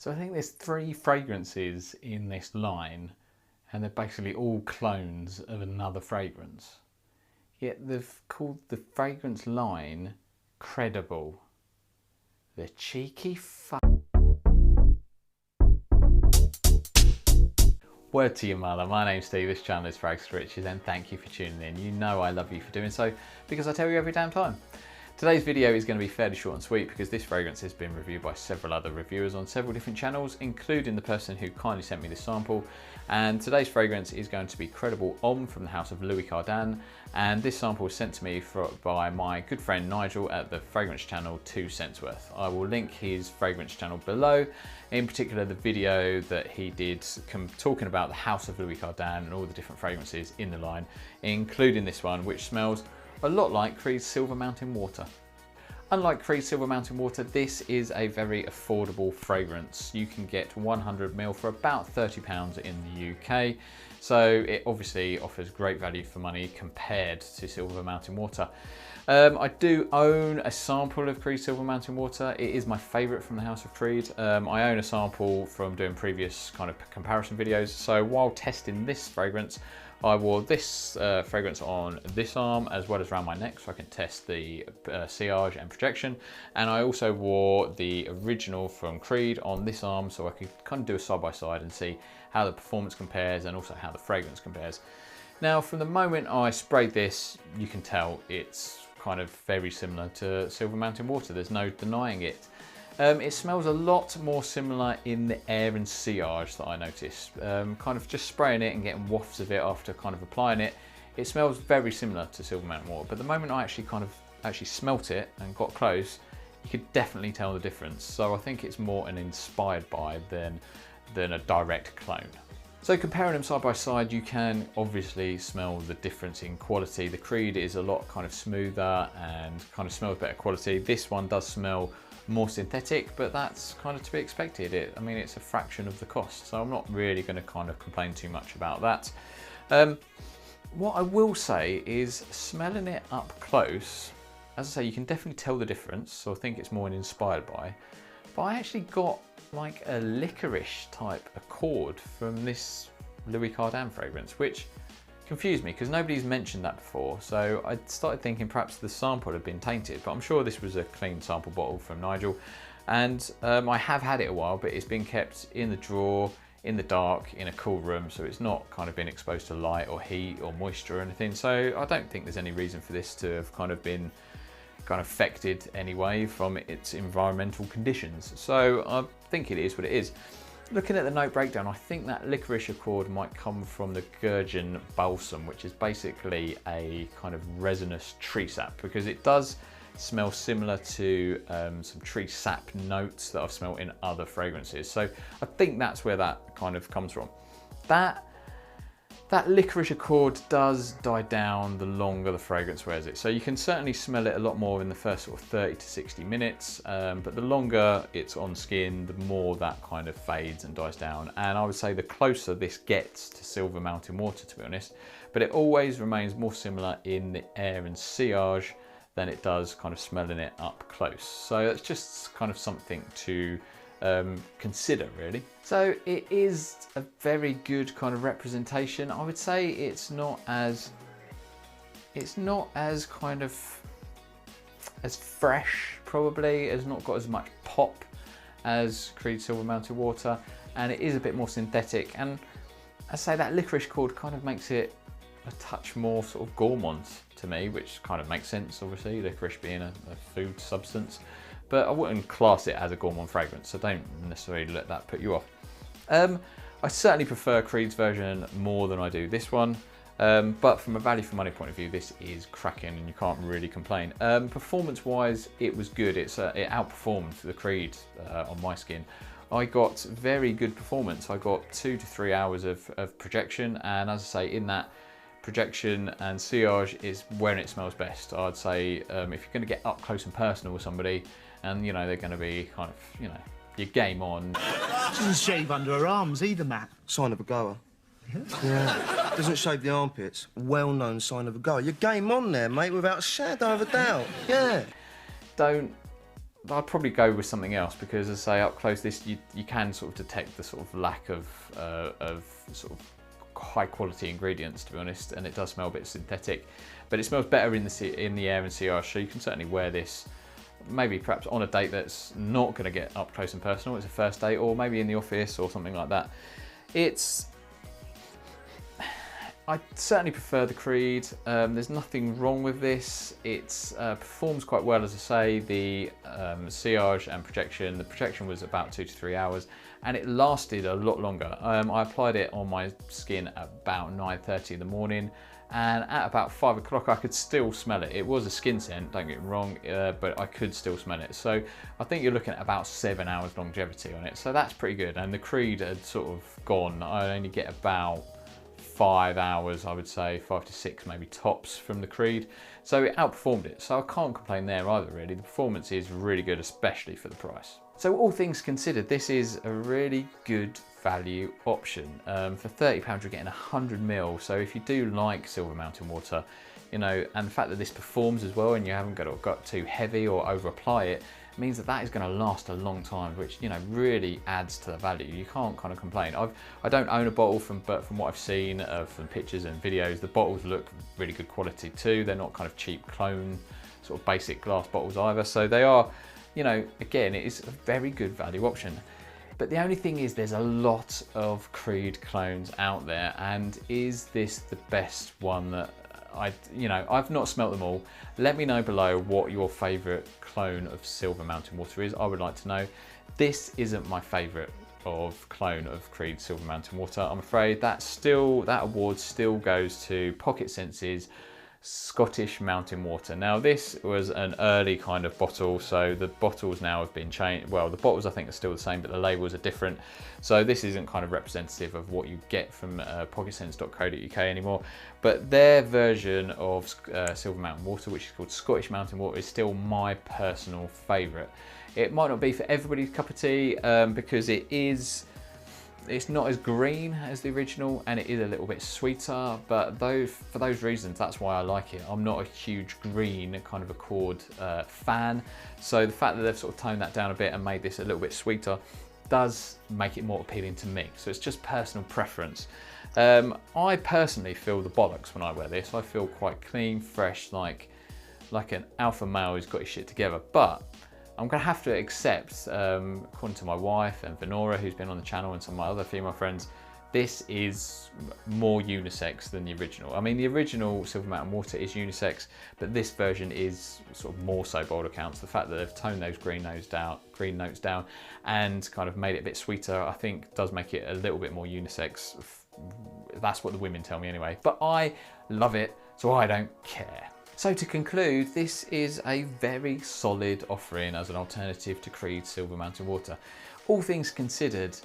So I think there's 3 fragrances in this line, and they're basically all clones of another fragrance. Yet they've called the fragrance line credible. The cheeky Word to your mother. My name's Steve, this channel is FRAG30 and thank you for tuning in. You know I love you for doing so because I tell you every damn time. Today's video is going to be fairly short and sweet because this fragrance has been reviewed by several other reviewers on several different channels, including the person who kindly sent me this sample. And today's fragrance is going to be Credible Homme from the house of Louis Cardin. And this sample was sent to me by my good friend Nigel at the fragrance channel 2 Cents Worth. I will link his fragrance channel below, in particular the video that he did talking about the house of Louis Cardin and all the different fragrances in the line, including this one, which smells a lot like Creed's Silver Mountain Water. Unlike Creed's Silver Mountain Water, this is a very affordable fragrance. You can get 100ml for about £30 in the UK. So it obviously offers great value for money compared to Silver Mountain Water. I do own a sample of Creed's Silver Mountain Water. It is my favourite from the house of Creed. I own a sample from doing previous kind of comparison videos. So while testing this fragrance, I wore this fragrance on this arm as well as around my neck so I can test the sillage and projection. And I also wore the original from Creed on this arm so I could kind of do a side by side and see how the performance compares and also how the fragrance compares. Now, from the moment I sprayed this, you can tell it's kind of very similar to Silver Mountain Water. There's no denying it. It smells a lot more similar in the air and sillage that I noticed. Kind of just spraying it and getting wafts of it after kind of applying it, it smells very similar to Silver Mountain Water. But the moment I actually smelt it and got close, you could definitely tell the difference. So I think it's more an inspired by than a direct clone. So comparing them side by side, you can obviously smell the difference in quality. The Creed is a lot kind of smoother and kind of smells better quality. This one does smell more synthetic, but that's kind of to be expected. I mean, it's a fraction of the cost, so I'm not really going to kind of complain too much about that. What I will say is smelling it up close, as I say, you can definitely tell the difference, so I think it's more an inspired by. But I actually got like a licorice type accord from this Louis Cardin fragrance, which confused me because nobody's mentioned that before. So I started thinking perhaps the sample had been tainted, but I'm sure this was a clean sample bottle from Nigel. And I have had it a while, but it's been kept in the drawer, in the dark, in a cool room, so it's not kind of been exposed to light or heat or moisture or anything. So I don't think there's any reason for this to have kind of been affected anyway from its environmental conditions. So I think it is what it is. Looking at the note breakdown, I think that licorice accord might come from the Gurgen balsam, which is basically a kind of resinous tree sap, because it does smell similar to some tree sap notes that I've smelled in other fragrances. So I think that's where that kind of comes from. That licorice accord does die down the longer the fragrance wears it. So you can certainly smell it a lot more in the first sort of 30 to 60 minutes, but the longer it's on skin, the more that kind of fades and dies down. And I would say the closer this gets to Silver Mountain Water, to be honest, but it always remains more similar in the air and sillage than it does kind of smelling it up close. So it's just kind of something to consider, really. So it is a very good kind of representation. I would say it's not as kind of as fresh, probably. It's not got as much pop as Creed Silver Mountain Water, and it is a bit more synthetic. And I say that licorice accord kind of makes it a touch more sort of gourmand to me, which kind of makes sense, obviously, licorice being a food substance. But I wouldn't class it as a gourmand fragrance, so don't necessarily let that put you off. I certainly prefer Creed's version more than I do this one, but from a value for money point of view, this is cracking and you can't really complain. Performance-wise, it was good. It outperformed the Creed on my skin. I got very good performance. I got 2 to 3 hours of projection, and as I say, in that projection and sillage is when it smells best. I'd say if you're going to get up close and personal with somebody, and you know they're going to be kind of, you know, your game on. Doesn't shave under her arms either, Matt. Sign of a goer. Yeah. Doesn't shave the armpits. Well-known sign of a goer. Your game on there, mate, without a shadow of a doubt. Yeah. Don't I'd probably go with something else, because as I say, up close, this you can sort of detect the sort of lack of sort of high quality ingredients, to be honest, and it does smell a bit synthetic, but it smells better in the air and sillage, so you can certainly wear this maybe perhaps on a date that's not going to get up close and personal. It's a first date, or maybe in the office or something like that. I certainly prefer the Creed. There's nothing wrong with this. It performs quite well, as I say. The sillage and projection. The projection was about 2 to 3 hours, and it lasted a lot longer. I applied it on my skin at about 9:30 in the morning, and at about 5 o'clock I could still smell it. It was a skin scent, don't get me wrong, but I could still smell it. So I think you're looking at about 7 hours longevity on it. So that's pretty good. And the Creed had sort of gone. I only get about 5 hours, I would say, 5 to 6 maybe tops from the Creed. So it outperformed it. So I can't complain there either, really. The performance is really good, especially for the price. So all things considered, this is a really good value option. For £30 you're getting 100ml. So if you do like Silver Mountain water, you know, and the fact that this performs as well, and you haven't got too heavy or over apply it, means that that is going to last a long time, which, you know, really adds to the value. You can't kind of complain. I don't own a bottle, but from what I've seen from pictures and videos, the bottles look really good quality too. They're not kind of cheap clone sort of basic glass bottles either. So they are, you know, again, it is a very good value option. But the only thing is, there's a lot of Creed clones out there, and is this the best one that I've not smelt them all. Let me know below what your favourite clone of Silver Mountain water is. I would like to know. This isn't my favourite of clone of Creed Silver Mountain water. I'm afraid that award still goes to Pocket Senses Scottish Mountain Water. Now this was an early kind of bottle, so the bottles now have been changed. Well, the bottles I think are still the same, but the labels are different. So this isn't kind of representative of what you get from pocketsense.co.uk anymore. But their version of Silver Mountain Water, which is called Scottish Mountain Water, is still my personal favourite. It might not be for everybody's cup of tea, because it's not as green as the original, and it is a little bit sweeter, but for those reasons, that's why I like it. I'm not a huge green kind of Accord fan, so the fact that they've sort of toned that down a bit and made this a little bit sweeter does make it more appealing to me. So it's just personal preference. I personally feel the bollocks when I wear this. I feel quite clean, fresh, like an alpha male who's got his shit together. But I'm going to have to accept, according to my wife and Venora, who's been on the channel, and some of my other female friends, this is more unisex than the original. I mean, the original Silver Mountain Water is unisex, but this version is sort of more so by all accounts. The fact that they've toned those green notes down and kind of made it a bit sweeter, I think does make it a little bit more unisex. That's what the women tell me anyway. But I love it, so I don't care. So to conclude, this is a very solid offering as an alternative to Creed Silver Mountain Water. All things considered,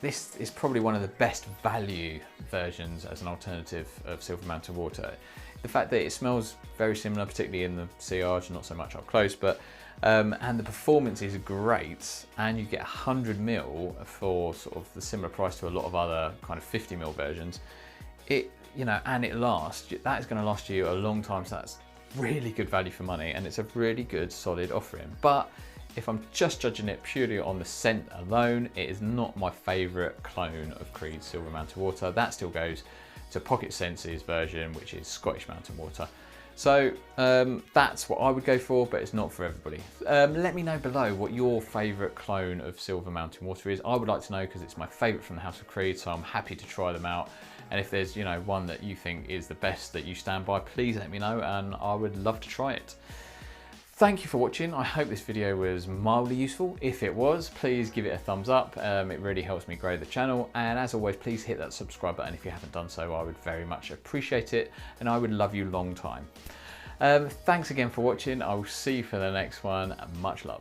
this is probably one of the best value versions as an alternative of Silver Mountain Water. The fact that it smells very similar, particularly in the sillage, not so much up close, but and the performance is great, and you get 100ml for sort of the similar price to a lot of other kind of 50ml versions. And it lasts. That is going to last you a long time, so that's really good value for money, and it's a really good solid offering. But if I'm just judging it purely on the scent alone, it is not my favourite clone of Creed Silver Mountain Water. That still goes to Pocket Senses version, which is Scottish Mountain Water. So that's what I would go for, but it's not for everybody. Let me know below what your favourite clone of Silver Mountain Water is. I would like to know, because it's my favourite from the House of Creed, so I'm happy to try them out. And if there's, one that you think is the best that you stand by, please let me know, and I would love to try it. Thank you for watching. I hope this video was mildly useful. If it was, please give it a thumbs up. It really helps me grow the channel. And as always, please hit that subscribe button if you haven't done so. I would very much appreciate it, and I would love you long time. Thanks again for watching. I will see you for the next one. Much love.